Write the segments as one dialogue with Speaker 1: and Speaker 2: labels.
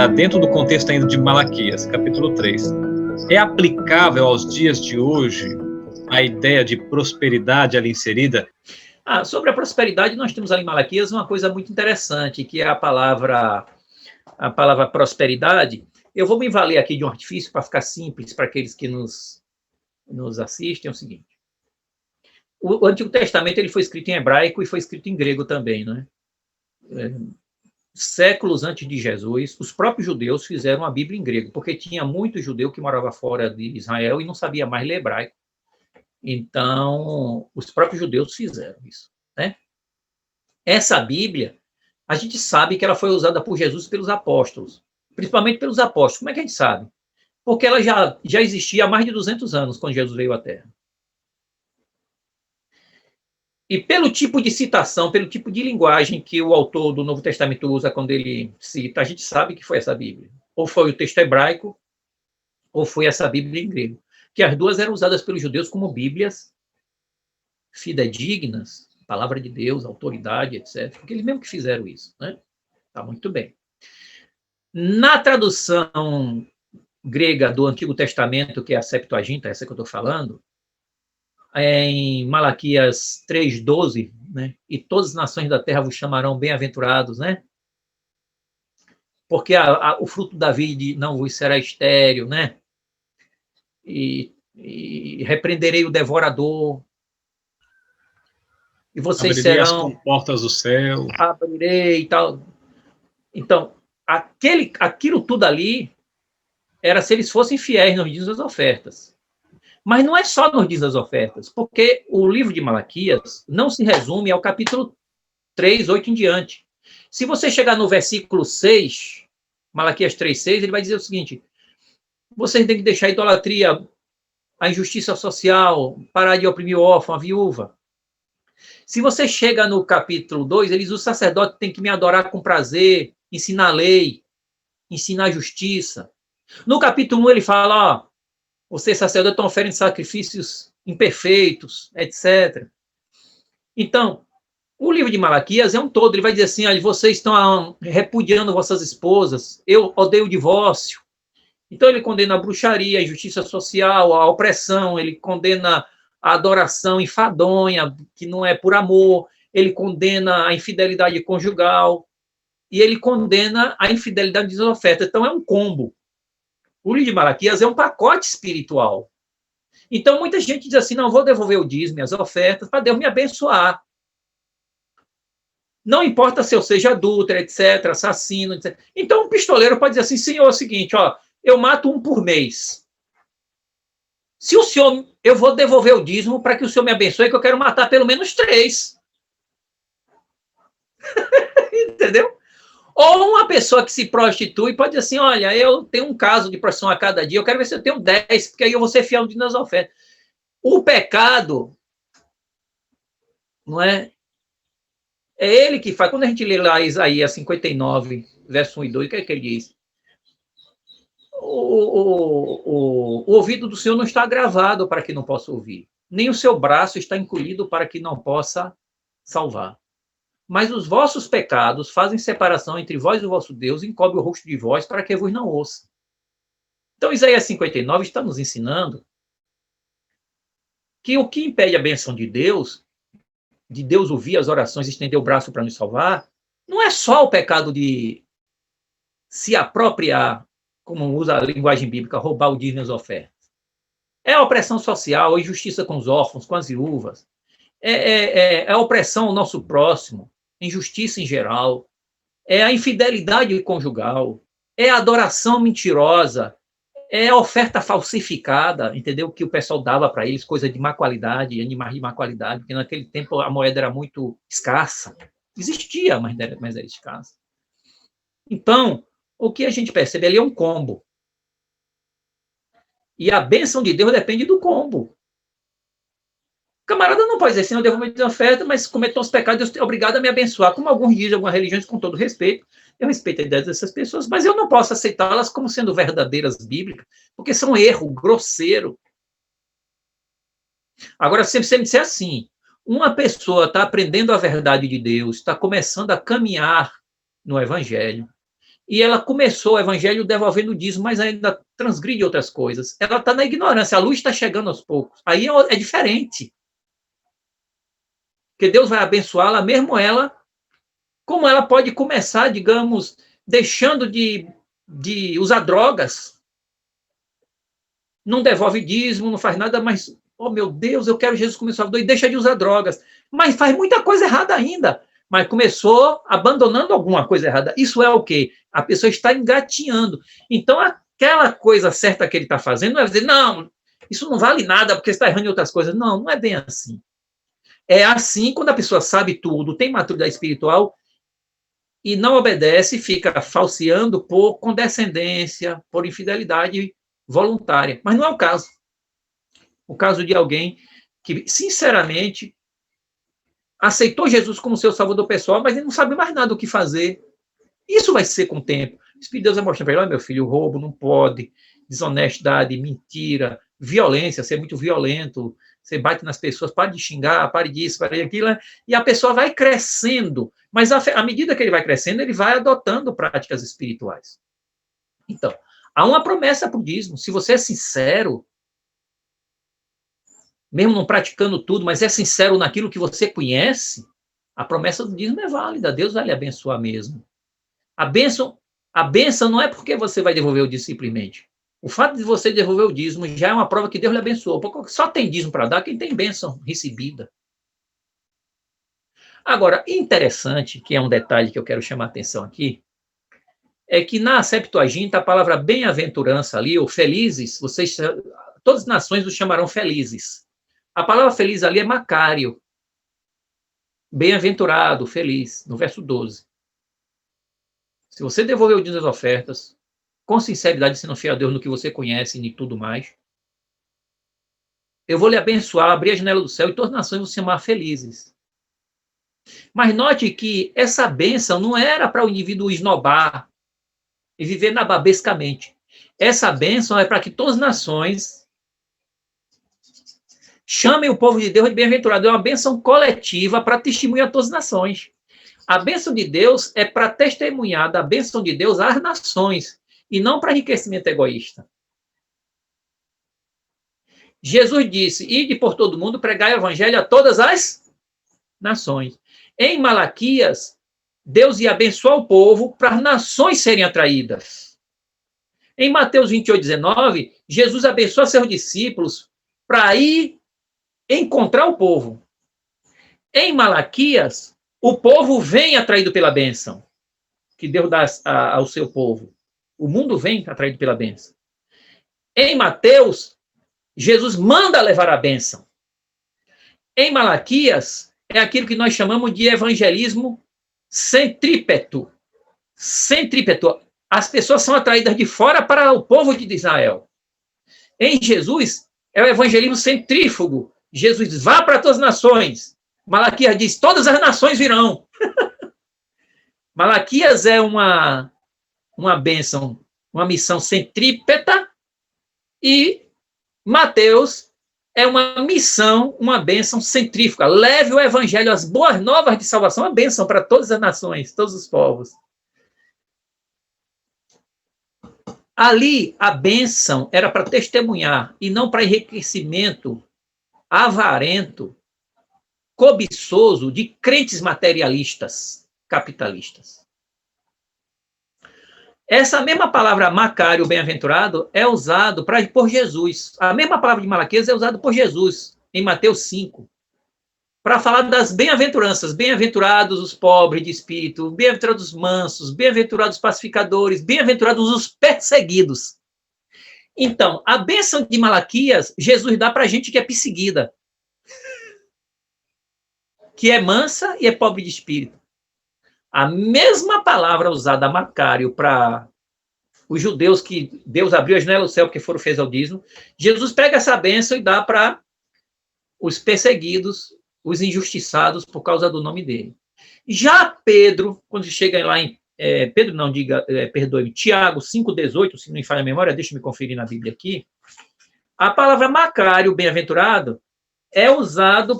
Speaker 1: dentro do contexto ainda de Malaquias, capítulo 3, é aplicável aos dias de hoje a ideia de prosperidade ali inserida?
Speaker 2: Sobre a prosperidade, nós temos ali em Malaquias uma coisa muito interessante, que é a palavra prosperidade. Eu vou me valer aqui de um artifício para ficar simples para aqueles que nos assistem, é o seguinte. O Antigo Testamento ele foi escrito em hebraico e foi escrito em grego também, né? Séculos antes de Jesus, os próprios judeus fizeram a Bíblia em grego, porque tinha muito judeu que morava fora de Israel e não sabia mais ler hebraico. Então, os próprios judeus fizeram isso, né? Essa Bíblia, a gente sabe que ela foi usada por Jesus e pelos apóstolos, principalmente pelos apóstolos. Como é que a gente sabe? Porque ela já existia há mais de 200 anos, quando Jesus veio à Terra. E pelo tipo de citação, pelo tipo de linguagem que o autor do Novo Testamento usa quando ele cita, a gente sabe que foi essa Bíblia. Ou foi o texto hebraico, ou foi essa Bíblia em grego. Que as duas eram usadas pelos judeus como Bíblias fidedignas, palavra de Deus, autoridade, etc. Porque eles mesmo que fizeram isso, né? Tá muito bem. Na tradução grega do Antigo Testamento, que é a Septuaginta, essa que eu estou falando, em Malaquias 3:12, né? E todas as nações da terra vos chamarão bem-aventurados, né? Porque o fruto da vide não vos será estéril, né? E repreenderei o devorador. E vocês
Speaker 1: Abrirei
Speaker 2: serão...
Speaker 1: as comportas do céu.
Speaker 2: Abrirei e tal. Então, aquilo tudo ali era se eles fossem fiéis nos dias das ofertas. Mas não é só nos dias das ofertas, porque o livro de Malaquias não se resume ao capítulo 3, 8 em diante. Se você chegar no versículo 6, Malaquias 3:6, ele vai dizer o seguinte: vocês têm que deixar a idolatria, a injustiça social, parar de oprimir o órfão, a viúva. Se você chega no capítulo 2, ele diz: o sacerdote tem que me adorar com prazer, ensinar a lei, ensinar a justiça. No capítulo 1, ele fala: ó, vocês sacerdotes estão oferecendo sacrifícios imperfeitos, etc. Então, o livro de Malaquias é um todo. Ele vai dizer assim: vocês estão repudiando vossas esposas, eu odeio o divórcio. Então, ele condena a bruxaria, a injustiça social, a opressão, ele condena a adoração enfadonha, que não é por amor, ele condena a infidelidade conjugal, e ele condena a infidelidade de oferta. Então, é um combo. O livro de Malaquias é um pacote espiritual. Então, muita gente diz assim: não, vou devolver o dízimo e as ofertas para Deus me abençoar. Não importa se eu seja adúltero, etc., assassino, etc. Então, um pistoleiro pode dizer assim: Senhor, é o seguinte, ó, eu mato um por mês. Se o senhor, eu vou devolver o dízimo para que o senhor me abençoe, que eu quero matar pelo menos 3. Entendeu? Ou uma pessoa que se prostitui pode dizer assim: olha, eu tenho um caso de prostituição a cada dia, eu quero ver se eu tenho 10, porque aí eu vou ser fiel nas ofertas. O pecado, não é? É ele que faz. Quando a gente lê lá Isaías 59, verso 1 e 2, o que é que ele diz? O ouvido do Senhor não está gravado para que não possa ouvir, nem o seu braço está encolhido para que não possa salvar. Mas os vossos pecados fazem separação entre vós e o vosso Deus, encobre o rosto de vós para que vos não ouça. Então, Isaías 59 está nos ensinando que o que impede a bênção de Deus ouvir as orações e estender o braço para nos salvar, não é só o pecado de se apropriar, como usa a linguagem bíblica, roubar o dízimo e as ofertas. É a opressão social, a injustiça com os órfãos, com as viúvas, é a opressão ao nosso próximo, injustiça em geral, é a infidelidade conjugal, é a adoração mentirosa, é a oferta falsificada, entendeu? Que o pessoal dava para eles, coisa de má qualidade, animais de má qualidade, porque naquele tempo a moeda era muito escassa. Existia, mas era escassa. Então, o que a gente percebe ali é um combo. E a bênção de Deus depende do combo. O camarada não pode dizer assim: eu devo me oferta, mas cometam os pecados, Deus é obrigado a me abençoar. Como alguns dizem, algumas religiões, com todo respeito, eu respeito a ideia dessas pessoas, mas eu não posso aceitá-las como sendo verdadeiras bíblicas, porque são um erro grosseiro. Agora, se você me disser assim: uma pessoa está aprendendo a verdade de Deus, está começando a caminhar no Evangelho, e ela começou o evangelho devolvendo o dízimo, mas ainda transgride outras coisas. Ela está na ignorância, a luz está chegando aos poucos. Aí é diferente. Porque Deus vai abençoá-la, mesmo ela, como ela pode começar, digamos, deixando de usar drogas, não devolve dízimo, não faz nada, mas, oh meu Deus, eu quero Jesus como Salvador, e deixa de usar drogas. Mas faz muita coisa errada ainda. Mas começou abandonando alguma coisa errada. Isso é o quê? A pessoa está engatinhando. Então, aquela coisa certa que ele está fazendo não é dizer, não, isso não vale nada porque você está errando em outras coisas. Não, não é bem assim. É assim quando a pessoa sabe tudo, tem maturidade espiritual e não obedece, fica falseando por condescendência, por infidelidade voluntária. Mas não é o caso. O caso de alguém que, sinceramente, aceitou Jesus como seu salvador pessoal, mas ele não sabe mais nada o que fazer. Isso vai ser com o tempo. O Espírito de Deus vai mostrar para ele, olha, meu filho, roubo não pode, desonestidade, mentira, violência, ser muito violento, você bate nas pessoas, pare de xingar, pare disso, pare daquilo, e a pessoa vai crescendo, mas à medida que ele vai crescendo, ele vai adotando práticas espirituais. Então, há uma promessa para o dízimo. Se você é sincero, mesmo não praticando tudo, mas é sincero naquilo que você conhece, a promessa do dízimo é válida, Deus vai lhe abençoar mesmo. A bênção não é porque você vai devolver o dízimo simplesmente. O fato de você devolver o dízimo já é uma prova que Deus lhe abençoou, porque só tem dízimo para dar quem tem bênção recebida. Agora, interessante, que é um detalhe que eu quero chamar a atenção aqui, é que na Septuaginta, a palavra bem-aventurança ali, ou felizes, todas as nações os chamarão felizes. A palavra feliz ali é Macário. Bem-aventurado, feliz, no verso 12. Se você devolver o dízimo das ofertas, com sinceridade, sendo fiel a Deus no que você conhece e tudo mais, eu vou lhe abençoar, abrir a janela do céu e todas as nações vão se chamar felizes. Mas note que essa bênção não era para o indivíduo esnobar e viver nababescamente. Essa bênção é para que todas as nações chamem o povo de Deus de bem-aventurado. É uma bênção coletiva para testemunhar a todas as nações. A bênção de Deus é para testemunhar da bênção de Deus às nações, e não para enriquecimento egoísta. Jesus disse, ide por todo mundo, pregai o evangelho a todas as nações. Em Malaquias, Deus ia abençoar o povo para as nações serem atraídas. Em Mateus 28, 19, Jesus abençoa seus discípulos para ir encontrar o povo. Em Malaquias, o povo vem atraído pela bênção que Deus dá ao seu povo. O mundo vem atraído pela bênção. Em Mateus, Jesus manda levar a bênção. Em Malaquias, é aquilo que nós chamamos de evangelismo centrípeto. Centrípeto. As pessoas são atraídas de fora para o povo de Israel. Em Jesus, é o evangelismo centrífugo. Jesus diz, vá para todas as nações. Malaquias diz, todas as nações virão. Malaquias é uma bênção, uma missão centrípeta, e Mateus é uma missão, uma bênção centrífuga. Leve o evangelho, as boas novas de salvação, a bênção para todas as nações, todos os povos. Ali, a bênção era para testemunhar e não para enriquecimento avarento, cobiçoso de crentes materialistas, capitalistas. Essa mesma palavra Macário, bem-aventurado, é usado por Jesus. A mesma palavra de Malaquias é usada por Jesus, em Mateus 5, para falar das bem-aventuranças. Bem-aventurados os pobres de espírito, bem-aventurados os mansos, bem-aventurados os pacificadores, bem-aventurados os perseguidos. Então, a bênção de Malaquias, Jesus dá para a gente que é perseguida, que é mansa e é pobre de espírito. A mesma palavra usada a Macário para os judeus que Deus abriu a janela do céu porque foram feitos ao dízimo, Jesus pega essa bênção e dá para os perseguidos, os injustiçados por causa do nome dele. Já Pedro, quando chega lá em Tiago 5,18, se não me falha a memória, deixa eu me conferir na Bíblia aqui, a palavra Macário, bem-aventurado, é usada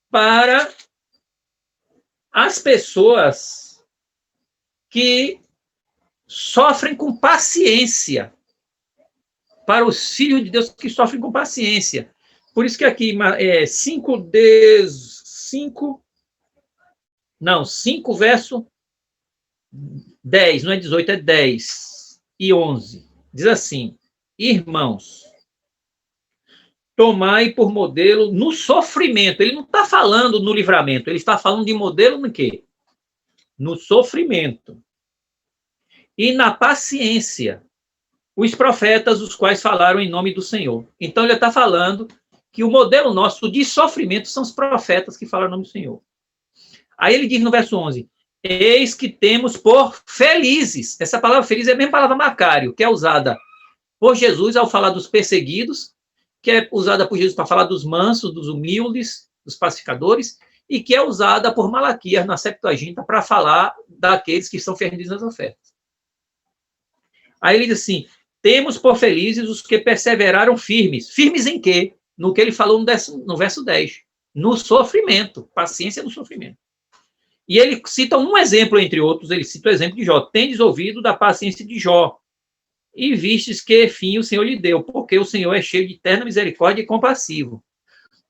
Speaker 2: para as pessoas que sofrem com paciência. Para os filhos de Deus que sofrem com paciência. Por isso que aqui 5 verso 10, não é 18, é 10 e 11. Diz assim: irmãos, tomai por modelo no sofrimento. Ele não está falando no livramento, ele está falando de modelo no quê? No sofrimento. E na paciência, os profetas, os quais falaram em nome do Senhor. Então, ele está falando que o modelo nosso de sofrimento são os profetas que falam em nome do Senhor. Aí ele diz no verso 11, eis que temos por felizes. Essa palavra feliz é a mesma palavra Macário, que é usada por Jesus ao falar dos perseguidos, que é usada por Jesus para falar dos mansos, dos humildes, dos pacificadores, e que é usada por Malaquias na Septuaginta para falar daqueles que são fiéis nas ofertas. Aí ele diz assim, temos por felizes os que perseveraram firmes. Firmes em quê? No que ele falou no verso 10. No sofrimento. Paciência no sofrimento. E ele cita um exemplo, entre outros, ele cita o exemplo de Jó. Tendes ouvido da paciência de Jó, e vistes que fim o Senhor lhe deu, porque o Senhor é cheio de eterna misericórdia e compassivo.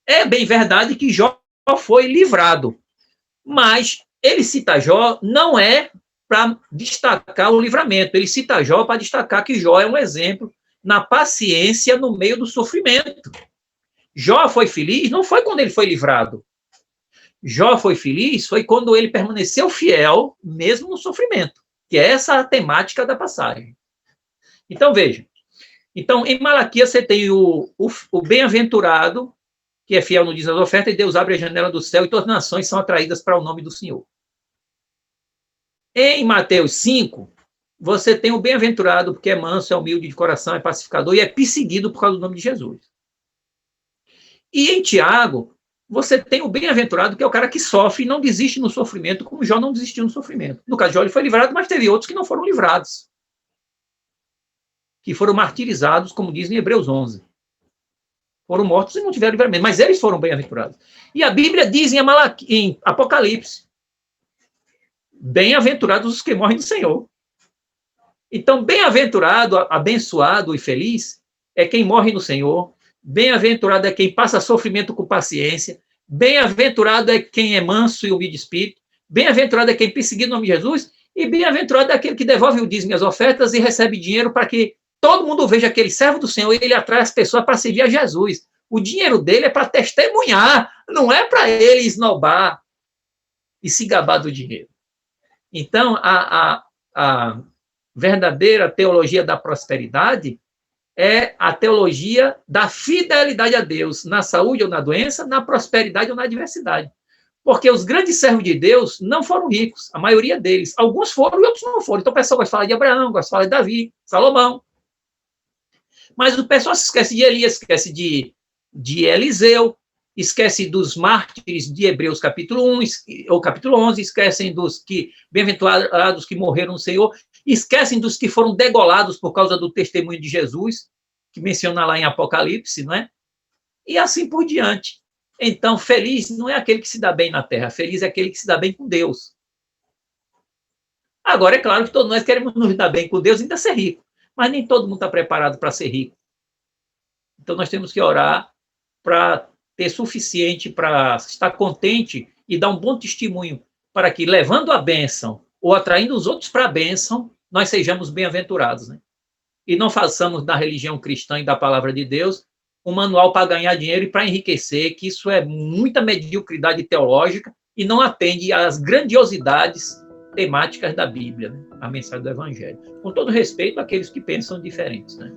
Speaker 2: É bem verdade que Jó foi livrado, mas ele cita Jó não é para destacar o livramento, ele cita Jó para destacar que Jó é um exemplo na paciência no meio do sofrimento. Jó foi feliz não foi quando ele foi livrado. Jó foi feliz foi quando ele permaneceu fiel, mesmo no sofrimento, que é essa a temática da passagem. Então, veja. Então, em Malaquias, você tem o bem-aventurado, que é fiel no dízimo das ofertas, e Deus abre a janela do céu e todas as nações são atraídas para o nome do Senhor. Em Mateus 5, você tem o bem-aventurado, porque é manso, é humilde de coração, é pacificador e é perseguido por causa do nome de Jesus. E em Tiago, você tem o bem-aventurado, que é o cara que sofre e não desiste no sofrimento, como Jó não desistiu no sofrimento. No caso de Jó, ele foi livrado, mas teve outros que não foram livrados, que foram martirizados, como diz em Hebreus 11. Foram mortos e não tiveram livramento, mas eles foram bem-aventurados. E a Bíblia diz em Apocalipse, bem-aventurados os que morrem do Senhor. Então, bem-aventurado, abençoado e feliz é quem morre no Senhor. Bem-aventurado é quem passa sofrimento com paciência. Bem-aventurado é quem é manso e humilde de espírito. Bem-aventurado é quem perseguiu o nome de Jesus. E bem-aventurado é aquele que devolve o dízimo e as ofertas e recebe dinheiro para que todo mundo veja aquele servo do Senhor e ele atrai as pessoas para servir a Jesus. O dinheiro dele é para testemunhar, não é para ele esnobar e se gabar do dinheiro. Então, a verdadeira teologia da prosperidade é a teologia da fidelidade a Deus, na saúde ou na doença, na prosperidade ou na adversidade. Porque os grandes servos de Deus não foram ricos, a maioria deles. Alguns foram e outros não foram. Então, o pessoal gosta de falar de Abraão, gosta de falar de Davi, Salomão. Mas o pessoal se esquece de Elias, esquece de Eliseu, esquece dos mártires de Hebreus capítulo 1, ou capítulo 11, esquecem dos que, bem-aventurados que morreram no Senhor, esquecem dos que foram degolados por causa do testemunho de Jesus, que menciona lá em Apocalipse, não é? E assim por diante. Então, feliz não é aquele que se dá bem na terra, feliz é aquele que se dá bem com Deus. Agora, é claro que todos nós queremos nos dar bem com Deus e ainda ser rico, mas nem todo mundo está preparado para ser rico. Então, nós temos que orar para ter suficiente, para estar contente e dar um bom testemunho, para que, levando a bênção ou atraindo os outros para a bênção, nós sejamos bem-aventurados, né? E não façamos da religião cristã e da palavra de Deus um manual para ganhar dinheiro e para enriquecer, que isso é muita mediocridade teológica e não atende às grandiosidades temáticas da Bíblia, né? A mensagem do Evangelho. Com todo respeito àqueles que pensam diferentes, né?